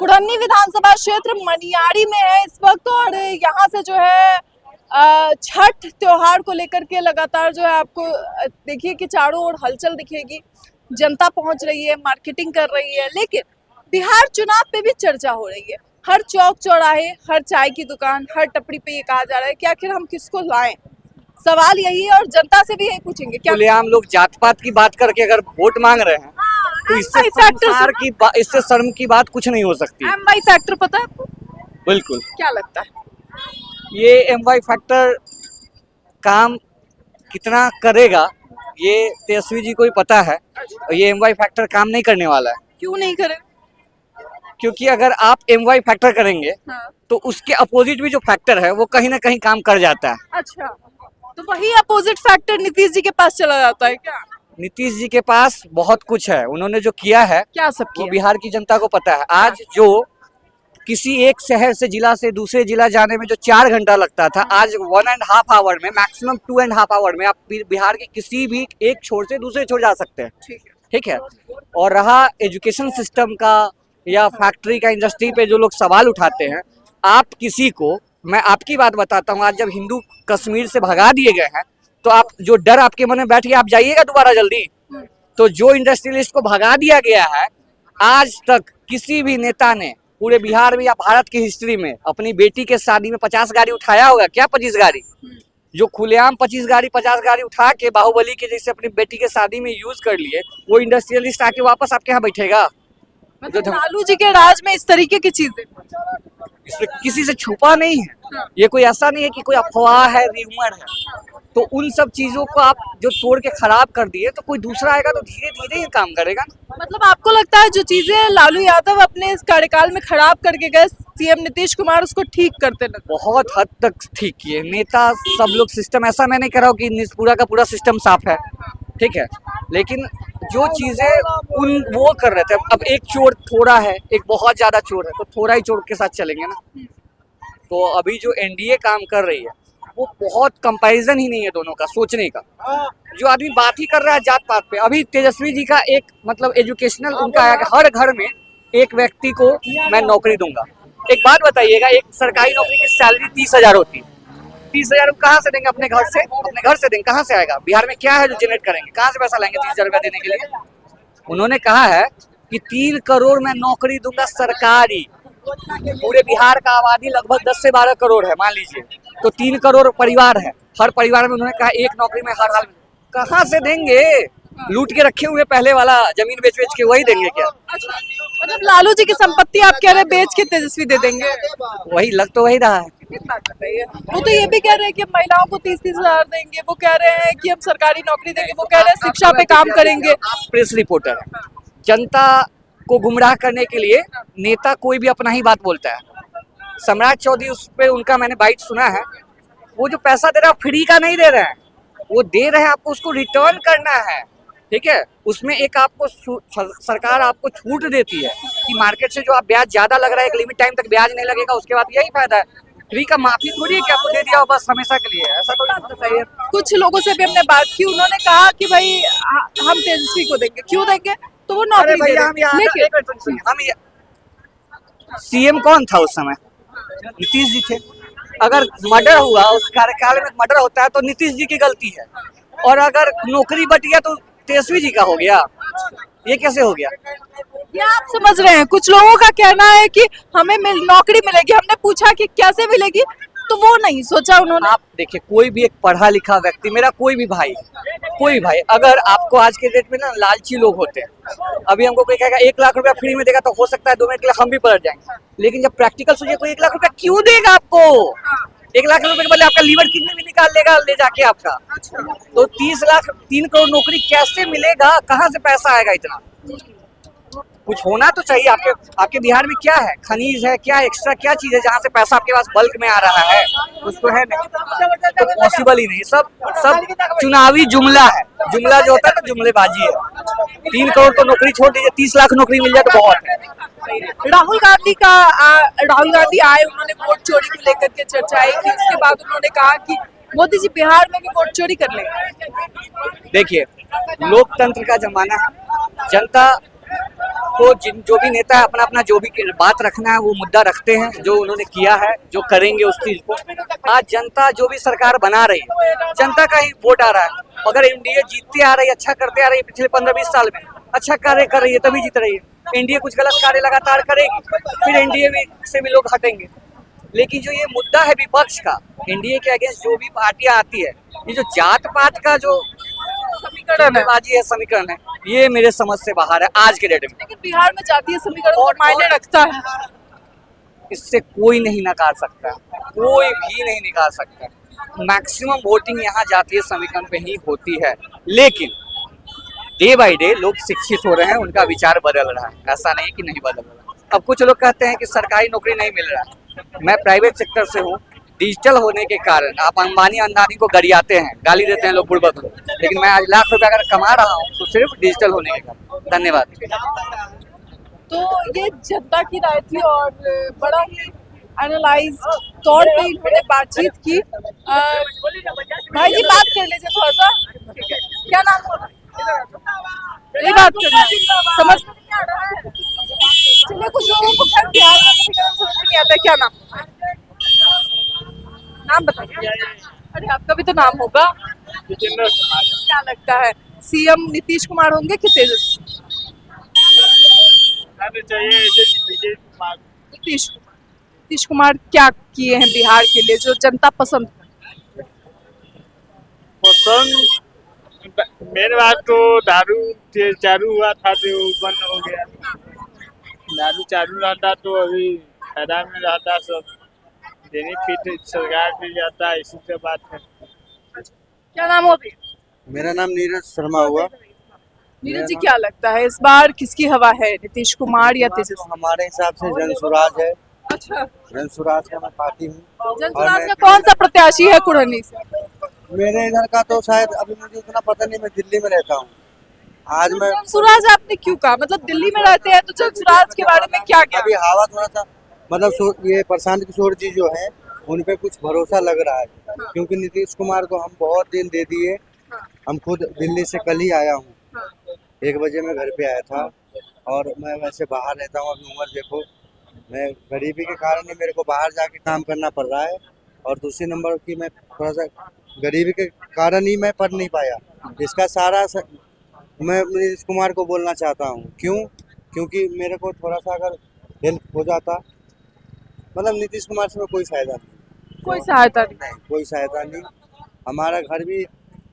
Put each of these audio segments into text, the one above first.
कुढ़नी विधानसभा क्षेत्र मनियारी में है इस वक्त, और यहाँ से जो है छठ त्योहार को लेकर के लगातार जो है आपको देखिए कि चारों ओर हलचल दिखेगी, जनता पहुंच रही है, मार्केटिंग कर रही है। लेकिन बिहार चुनाव पे भी चर्चा हो रही है, हर चौक चौराहे, हर चाय की दुकान, हर टपरी पे ये कहा जा रहा है कि आखिर हम किसको लाएं। सवाल यही है और जनता से भी यही पूछेंगे। क्या हम लोग जात पात की बात करके अगर वोट मांग रहे हैं तो इससे शर्म की बात कुछ नहीं हो सकती। एमवाई फैक्टर पता है आपको? बिल्कुल। क्या लगता है ये एमवाई फैक्टर काम कितना करेगा ये तेजस्वी जी को ही पता है, और ये एमवाई फैक्टर काम नहीं करने वाला है। क्यों नहीं करे? क्योंकि अगर आप एमवाई फैक्टर करेंगे तो उसके अपोजिट भी जो फैक्टर है वो कहीं ना कहीं काम कर जाता है। अच्छा, तो वही अपोजिट फैक्टर नीतीश जी के पास चला जाता है क्या? नीतीश जी के पास बहुत कुछ है, उन्होंने जो किया है क्या सब वो किया? बिहार की जनता को पता है। आज जो किसी एक शहर से जिला से दूसरे जिला जाने में जो 4 घंटा लगता था, आज 1.5 आवर में, मैक्सिमम 2.5 आवर में आप बिहार के किसी भी एक छोर से दूसरे छोर जा सकते हैं। ठीक है। और रहा एजुकेशन सिस्टम का या फैक्ट्री का, इंडस्ट्री पे जो लोग सवाल उठाते हैं, आप किसी को, मैं आपकी बात बताता हूँ, आज जब हिंदू कश्मीर से भगा दिए गए हैं तो आप जो डर आपके मन में बैठ गया, आप जाइएगा दोबारा जल्दी। तो जो इंडस्ट्रियलिस्ट को भगा दिया गया है, आज तक किसी भी नेता ने पूरे बिहार में या भारत की हिस्ट्री में अपनी बेटी के शादी में 50 गाड़ी उठाया होगा क्या? 25 गाड़ी जो खुलेआम 25 गाड़ी 50 गाड़ी उठा के बाहुबली के जैसे अपनी बेटी के शादी में यूज कर लिए, वो इंडस्ट्रियलिस्ट आके वापस आपके यहाँ बैठेगा? मतलब लालू जी के राज में इस तरीके की चीजें इसमें किसी से छुपा नहीं है। ये कोई ऐसा नहीं है कि कोई अफवाह है, र्यूमर है। तो उन सब चीजों को आप जो तोड़ के खराब कर दिए, तो कोई दूसरा आएगा तो धीरे धीरे ही काम करेगा। मतलब आपको लगता है जो चीजें लालू यादव अपने इस कार्यकाल में खराब करके गए, सीएम नीतीश कुमार उसको ठीक करते नजर? बहुत हद तक ठीक किए नेता सब लोग। सिस्टम ऐसा मैं नहीं कह रहा हूँ कि पूरा का पूरा सिस्टम साफ है, ठीक है, लेकिन जो चीजें वो कर रहे थे, अब एक चोर थोड़ा है, एक बहुत ज्यादा चोर है, तो थोड़ा ही चोर के साथ चलेंगे ना। तो अभी जो एनडीए काम कर रही है वो बहुत कंपैरिजन ही नहीं है दोनों का सोचने का। जो आदमी बात ही कर रहा है जात पात पे, अभी तेजस्वी जी का एक मतलब एजुकेशनल उनका है कि हर घर में एक व्यक्ति को मैं नौकरी दूंगा। एक बात बताइएगा, एक सरकारी नौकरी की सैलरी 30,000 होती है। 30,000 कहाँ से देंगे? अपने घर से? अपने घर से देंगे, कहाँ से आएगा? बिहार में क्या है जो जनरेट करेंगे? कहाँ से पैसा लाएंगे 30,000 रुपया देने के लिए? उन्होंने कहा है कि 3 करोड़ मैं नौकरी दूंगा सरकारी। पूरे बिहार का आबादी लगभग 10 से 12 करोड़ है मान लीजिए, तो 3 करोड़ परिवार है। हर परिवार में उन्होंने कहा एक नौकरी में हर हाल में। कहाँ से देंगे? लूट के रखे हुए पहले वाला जमीन बेच बेच के वही देंगे क्या? मतलब लालू जी की संपत्ति आप कह रहे हैं बेच के तेजस्वी दे देंगे? वही लग तो वही रहा है। वो तो ये भी कह रहे हैं कि महिलाओं को 30-30 हजार देंगे, वो कह रहे हैं कि हम सरकारी नौकरी देंगे, वो कह रहे हैं शिक्षा पे काम करेंगे। प्रेस रिपोर्टर है, जनता को गुमराह करने के लिए नेता कोई भी अपना ही बात बोलता है। सम्राट चौधरी, उस पे उनका मैंने बाइट सुना है, वो जो पैसा दे रहा है फ्री का नहीं दे रहे हैं, वो दे रहे हैं, आपको उसको रिटर्न करना है। ठीक है, उसमें एक आपको सरकार आपको छूट देती है कि मार्केट से जो आप ब्याज ज्यादा लग रहा है, एक लिमिट टाइम तक ब्याज नहीं लगेगा, उसके बाद यही फायदा है। फ्री का माफी थोड़ी है कि आपको दे दिया हो बस हमेशा के लिए, ऐसा तो नहीं चाहिए। कुछ लोगों से भी हमने बात की, उन्होंने कहा कि भाई हम तेजस्वी को देंगे। क्यों देंगे? तो वो नौकरी दे रहे। हम सीएम कौन था उस समय? नीतीश जी थे। अगर मर्डर हुआ, उस कार्यकाल में मर्डर होता है तो नीतीश जी की गलती है, और अगर नौकरी बट गया तो तेजस्वी जी का हो गया। ये कैसे हो गया? ये आप समझ रहे हैं? कुछ लोगों का कहना है कि हमें नौकरी मिलेगी, हमने पूछा कि कैसे मिलेगी, तो वो नहीं सोचा उन्होंने। आप देखिए, कोई भी एक पढ़ा लिखा व्यक्ति, मेरा कोई भी भाई, अगर आपको आज के डेट में ना लालची लोग होते हैं, अभी हमको कोई कहेगा 1 लाख रुपया फ्री में देगा तो हो सकता है 2 मिनट के लिए हम भी पलट जाएंगे, लेकिन जब प्रैक्टिकल सोचिए कोई 1 लाख रुपया क्यों देगा आपको? 1 लाख रुपए के बदले आपका लीवर किडनी भी निकाल लेगा ले जाके आपका। तो 30 लाख 3 करोड़ नौकरी कैसे मिलेगा? कहाँ से पैसा आएगा इतना? कुछ होना तो चाहिए। आपके बिहार में क्या है? खनिज है क्या? एक्स्ट्रा क्या चीज है जहाँ से पैसा आपके पास बल्क में आ रहा है? कुछ तो है नहीं, तो पॉसिबल ही नहीं। सब चुनावी जुमला है। जुमला जो होता है ना, जुमलेबाजी है। 3 करोड़ तो नौकरी छोड़ दीजिए, 30 लाख नौकरी मिल जाए तो बहुत है। राहुल गांधी आए, उन्होंने वोट चोरी को लेकर के चर्चाएं की, उसके बाद उन्होंने कहा कि मोदी जी बिहार में भी वोट चोरी कर लेंगे। देखिए, लोकतंत्र का जमाना है, जनता सबको जो भी नेता है अपना अपना जो भी बात रखना है वो मुद्दा रखते हैं, जो उन्होंने किया है, जो करेंगे उस चीज को। आज जनता जो भी सरकार बना रही है, जनता का ही वोट आ रहा है। अगर एनडीए जीतती आ रही है, अच्छा करते आ रही है, पिछले 15-20 साल में अच्छा कार्य कर रही है, तभी जीत रही है। एनडीए कुछ गलत कार्य लगातार करेगी, फिर एनडीए से भी लोग हटेंगे। लेकिन जो ये मुद्दा है विपक्ष का, एनडीए के अगेंस्ट जो भी पार्टियां आती है, ये जो जात पात का जो समीकरण है, ये मेरे समझ से बाहर है आज के डेट में। लेकिन बिहार में जातीय समीकरण और मायने रखता है। इससे कोई नहीं नकार सकता, कोई भी नहीं निकाल सकता। मैक्सिमम वोटिंग यहाँ जातीय समीकरण पे ही होती है। लेकिन डे बाय डे लोग शिक्षित हो रहे हैं, उनका विचार बदल रहा है, ऐसा नहीं कि नहीं बदल रहा। अब कुछ लोग कहते हैं कि सरकारी नौकरी नहीं मिल रहा है। मैं प्राइवेट सेक्टर से हूँ, डिजिटल होने के कारण आप अंबानी अंदानी को गरियाते हैं, गाली देते हैं लोग बुड़बक को, लेकिन मैं आज लाख रुपए अगर कमा रहा हूँ तो सिर्फ डिजिटल होने के कारण। धन्यवाद। तो ये जनता की राय थी और बड़ा ही एनालाइज तौर पे इन्होंने बातचीत की। भाई जी बात कर लीजिए थोड़ा सा, क्या नाम है? ये बात करना समझ में नहीं आ रहा है। चलिए, कुछ लोगों को खैर बिहार में समीकरण समझ में नहीं आता है। क्या नाम बताइए। अरे आपका भी तो नाम होगा। क्या लगता है सीएम नीतीश कुमार होंगे कि तेजस्वी? नीतीश कुमार क्या किए हैं बिहार के लिए जो जनता पसंद मेन बात तो दारू चालू हुआ था तो बंद हो गया। दारू चालू रहता तो अभी फायदा में रहता, सब बेनिफिट सरकार मिल जाता, इसी से बात है। क्या नाम हो अभी? मेरा नाम नीरज शर्मा हुआ। नीरज जी, क्या लगता है इस बार किसकी हवा है, नीतीश कुमार या तेजस्वी? हमारे हिसाब से जनसुराज है। अच्छा, जनसुराज का मैं पार्टी हूँ। जनसुराज का कौन सा प्रत्याशी है कुढ़नी से? मेरे इधर का तो शायद अभी मुझे उतना पता नहीं, मैं दिल्ली में रहता हूँ। आज मैं जनसुराज आपने क्यों कहा? मतलब दिल्ली में रहते हैं तो जनसुराज के बारे में क्या क्या? अभी हवा थोड़ा सा मतलब ये प्रशांत किशोर जी जो है उन पे कुछ भरोसा लग रहा है, क्योंकि नीतीश कुमार को हम बहुत दिन दे दिए। हम खुद दिल्ली से कल ही आया हूँ, 1 बजे मैं घर पे आया था और मैं वैसे बाहर रहता हूँ। अभी उम्र देखो, मैं गरीबी के कारण ही मेरे को बाहर जाके काम करना पड़ रहा है, और दूसरी नंबर की मैं थोड़ा सा गरीबी के कारण ही मैं पढ़ नहीं पाया। इसका सारा मैं नीतीश कुमार को बोलना चाहता हूँ। क्योंकि मेरे को थोड़ा सा अगर हेल्प हो जाता, मतलब नीतीश कुमार से मैं कोई सहायता नहीं, कोई सहायता नहीं। कोई सहायता नहीं। हमारा घर भी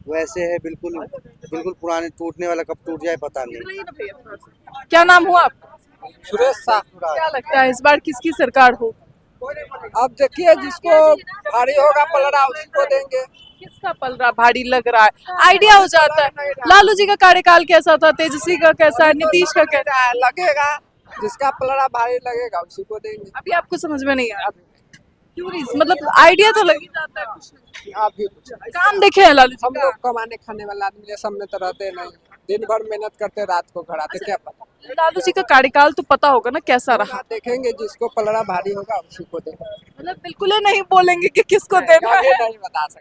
वैसे है, बिल्कुल पुराने, टूटने वाला, कब टूट जाए पता नहीं। क्या नाम हुआ आपका? सुरेश शाह। क्या लगता है इस बार किसकी सरकार हो? अब देखिए, जिसको भारी होगा पलड़ा उसी को देंगे। किसका पलड़ा भारी लग रहा है? आइडिया हो जाता है। लालू जी का कार्यकाल कैसा था, तेजस्वी का कैसा है, नीतीश का कैसा है? लगेगा, जिसका पलड़ा भारी लगेगा उसी को देंगे। अभी आपको समझ में नहीं आया? क्यों नहीं? मतलब आइडिया तो लग ही जाता है कुछ ना। आप भी कुछ काम देखे हैं लालू जी हम का? लोग कमाने खाने वाला आदमी सब में तो रहते नहीं, दिन भर मेहनत करते, रात को घर आते, क्या पता। लालू जी का कार्यकाल तो पता होगा ना कैसा रहा? देखेंगे, जिसको पलड़ा भारी होगा उसी को देंगे। मतलब बिल्कुल ही नहीं बोलेंगे कि किसको देना है। नहीं बता सकते।